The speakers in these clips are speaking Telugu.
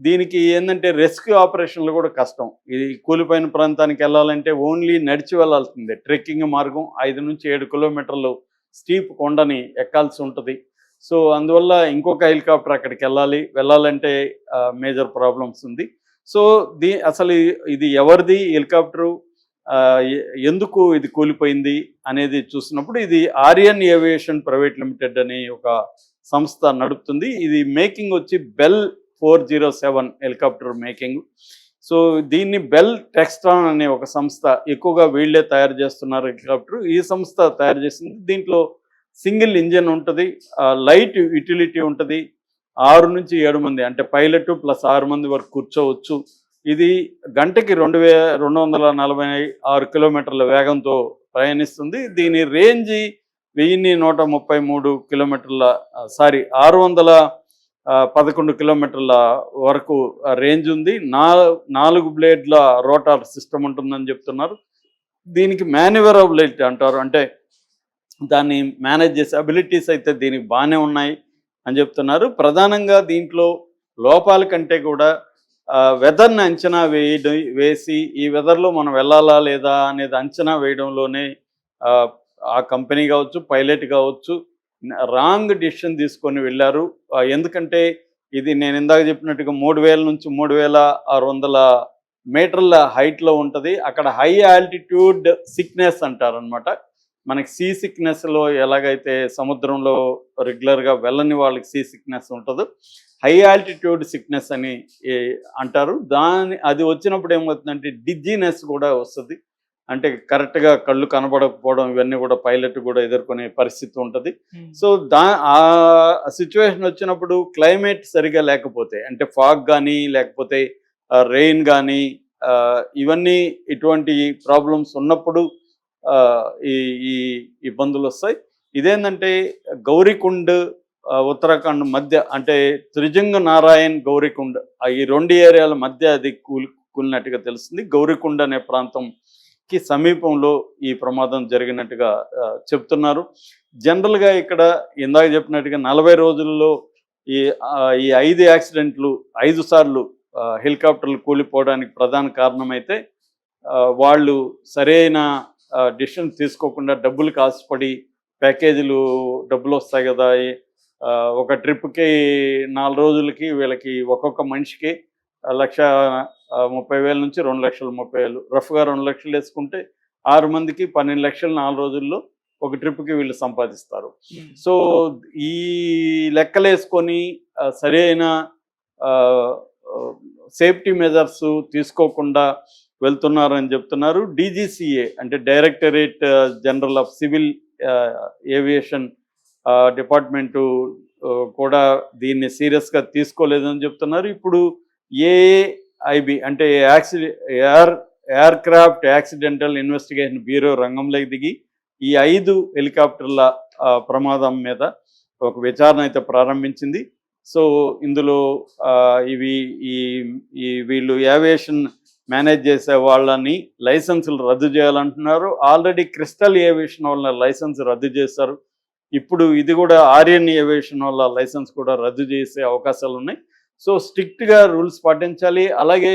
దీనికి ఏందంటే రెస్క్యూ ఆపరేషన్లు కూడా కష్టం. ఇది కూలిపోయిన ప్రాంతానికి వెళ్ళాలంటే ఓన్లీ నడిచి వెళ్ళాల్సిందే. ట్రెక్కింగ్ మార్గం 5-7 కిలోమీటర్లు స్టీప్ కొండని ఎక్కాల్సి ఉంటది. సో, అందువల్ల ఇంకొక హెలికాప్టర్ అక్కడికెళ్ళాలి. వెళ్ళాలంటే మేజర్ ప్రాబ్లమ్స్ ఉంది. సో, అసలు ఇది ఎవరిది హెలికాప్టరు? ఆహ్, ఎ ఎందుకు ఇది కూలిపోయింది అనేది చూసినప్పుడు ఇది ఆర్యన్ ఏవియేషన్ ప్రైవేట్ లిమిటెడ్ అనే ఒక సంస్థ నడుపుతుంది. ఇది మేకింగ్ వచ్చి బెల్ 407 హెలికాప్టర్ మేకింగ్. సో, దీన్ని బెల్ టెక్స్ట్రాన్ అనే ఒక సంస్థ ఎక్కువగా వీళ్ళే తయారు చేస్తున్నారు హెలికాప్టర్. ఈ సంస్థ తయారు చేసింది. దీంట్లో సింగిల్ ఇంజిన్ ఉంటది. లైట్ యుటిలిటీ ఉంటది. 6-7 మంది అంటే పైలట్ ప్లస్ 6 మంది వరకు కూర్చోవచ్చు. ఇది గంటకి 2,246 కిలోమీటర్ల వేగంతో ప్రయాణిస్తుంది. దీని రేంజ్ 1133 కిలోమీటర్ల 611 కిలోమీటర్ల వరకు రేంజ్ ఉంది. 4 బ్లేడ్ల రోటార్ సిస్టమ్ ఉంటుందని చెప్తున్నారు. దీనికి మేనేవరబిలిటీ అంటారు. అంటే దాన్ని మేనేజ్ చేసే అబిలిటీస్ అయితే దీనికి బాగానే ఉన్నాయి అని చెప్తున్నారు. ప్రధానంగా దీంట్లో లోపాల కంటే కూడా వెదర్ని అంచనా వేసి ఈ వెదర్లో మనం వెళ్ళాలా లేదా అనేది అంచనా వేయడంలోనే ఆ కంపెనీ కావచ్చు, పైలట్ కావచ్చు, రాంగ్ డిసిషన్ తీసుకొని వెళ్ళారు. ఎందుకంటే ఇది నేను ఇందాక చెప్పినట్టుగా 3000 నుంచి 3600 మీటర్ల హైట్లో ఉంటుంది. అక్కడ హై ఆల్టిట్యూడ్ సిక్నెస్ అంటారనమాట. మనకి సీ సిక్నెస్లో ఎలాగైతే సముద్రంలో రెగ్యులర్గా వెళ్ళని వాళ్ళకి సీ సిక్నెస్ ఉంటుందో, హై ఆల్టిట్యూడ్ సిక్నెస్ అని అంటారు. అది వచ్చినప్పుడు ఏమవుతుందంటే డిజ్జినెస్ కూడా వస్తుంది. అంటే కరెక్ట్గా కళ్ళు కనబడకపోవడం, ఇవన్నీ కూడా పైలట్ కూడా ఎదుర్కొనే పరిస్థితి ఉంటుంది. సో, ఆ సిచ్యువేషన్ వచ్చినప్పుడు క్లైమేట్ సరిగా లేకపోతే, అంటే ఫాగ్ కానీ లేకపోతే రెయిన్ కానీ ఇవన్నీ ఇటువంటి ప్రాబ్లమ్స్ ఉన్నప్పుడు ఈ ఈ ఇబ్బందులు వస్తాయి. ఇదేంటంటే గౌరీకుండ్ ఉత్తరాఖండ్ మధ్య, అంటే త్రిజంగ నారాయణ్ గౌరీకుండ్ ఈ 2 ఏరియాల మధ్య అది కూలినట్టుగా తెలుస్తుంది. గౌరీకుండ్ అనే ప్రాంతంకి సమీపంలో ఈ ప్రమాదం జరిగినట్టుగా చెప్తున్నారు. జనరల్గా ఇక్కడ ఇందాక చెప్పినట్టుగా 40 రోజుల్లో ఈ 5 యాక్సిడెంట్లు 5 సార్లు హెలికాప్టర్లు కూలిపోవడానికి ప్రధాన కారణమైతే వాళ్ళు సరైన డిసిషన్ తీసుకోకుండా డబ్బులకు ఆశపడి ప్యాకేజీలు డబ్బులు వస్తాయి కదా, ఒక ట్రిప్కి 4 రోజులకి వీళ్ళకి ఒక్కొక్క మనిషికి 1,30,000 నుంచి 2,30,000, రఫ్గా 2 లక్షలు వేసుకుంటే 6 మందికి 12 లక్షలు 4 రోజుల్లో ఒక ట్రిప్కి వీళ్ళు సంపాదిస్తారు. సో, ఈ లెక్కలేసుకొని సరైన సేఫ్టీ మెజర్స్ తీసుకోకుండా వెళ్తున్నారని చెప్తున్నారు. డీజీసీఏ అంటే directorate general of civil aviation department కూడా దీన్ని సీరియస్గా తీసుకోలేదని చెప్తున్నారు. ఇప్పుడు ఏఐబి అంటే ఎయిర్క్రాఫ్ట్ యాక్సిడెంటల్ ఇన్వెస్టిగేషన్ బ్యూరో రంగంలోకి దిగి ఈ 5 హెలికాప్టర్ల ప్రమాదం మీద ఒక విచారణ అయితే ప్రారంభించింది. సో, ఇందులో వీళ్ళు ఏవియేషన్ మేనేజ్ చేసే వాళ్ళని లైసెన్సులు రద్దు చేయాలంటున్నారు. ఆల్రెడీ క్రిస్టల్ ఏవియేషన్ వాళ్ళ లైసెన్స్ రద్దు చేశారు. ఇప్పుడు ఇది కూడా ఆర్యన్ ఏవియేషన్ వాళ్ళ లైసెన్స్ కూడా రద్దు చేసే అవకాశాలు ఉన్నాయి. సో, స్ట్రిక్ట్గా రూల్స్ పాటించాలి. అలాగే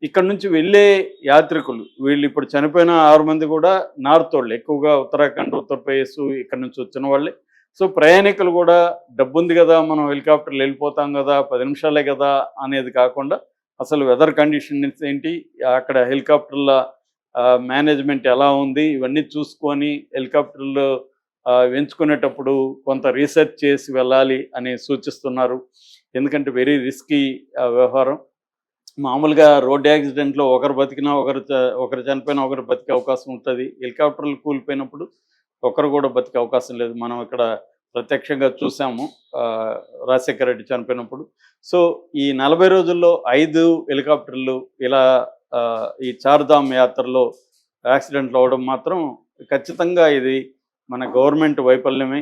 ఇక్కడ నుంచి వెళ్ళే యాత్రికులు, వీళ్ళు ఇప్పుడు చనిపోయిన 6 మంది కూడా నార్త్ వాళ్ళు, ఎక్కువగా ఉత్తరాఖండ్, ఉత్తరప్రదేశ్ ఇక్కడ నుంచి వచ్చిన వాళ్ళే. సో, ప్రయాణికులు కూడా డబ్బుంది కదా, మనం హెలికాప్టర్లు వెళ్ళిపోతాం కదా, 10 నిమిషాలే కదా అనేది కాకుండా అసలు వెదర్ కండిషన్స్ ఏంటి, అక్కడ హెలికాప్టర్ల మేనేజ్మెంట్ ఎలా ఉంది, ఇవన్నీ చూసుకొని హెలికాప్టర్లు ఎంచుకునేటప్పుడు కొంత రీసెర్చ్ చేసి వెళ్ళాలి అని సూచిస్తున్నారు. ఎందుకంటే వెరీ రిస్కీ వ్యవహారం. మామూలుగా రోడ్ యాక్సిడెంట్లో ఒకరు బతికినా ఒకరు చనిపోయినా ఒకరు బతికే అవకాశం ఉంటుంది. హెలికాప్టర్లు కూలిపోయినప్పుడు ఒకరు కూడా బతికే అవకాశం లేదు. మనం ఇక్కడ ప్రత్యక్షంగా చూసాము రాజశేఖర రెడ్డి చనిపోయినప్పుడు. సో, ఈ 40 రోజుల్లో 5 హెలికాప్టర్లు ఇలా ఈ చార్ధామ్ యాత్రలో యాక్సిడెంట్లు అవ్వడం మాత్రం ఖచ్చితంగా ఇది మన గవర్నమెంట్ వైఫల్యమే.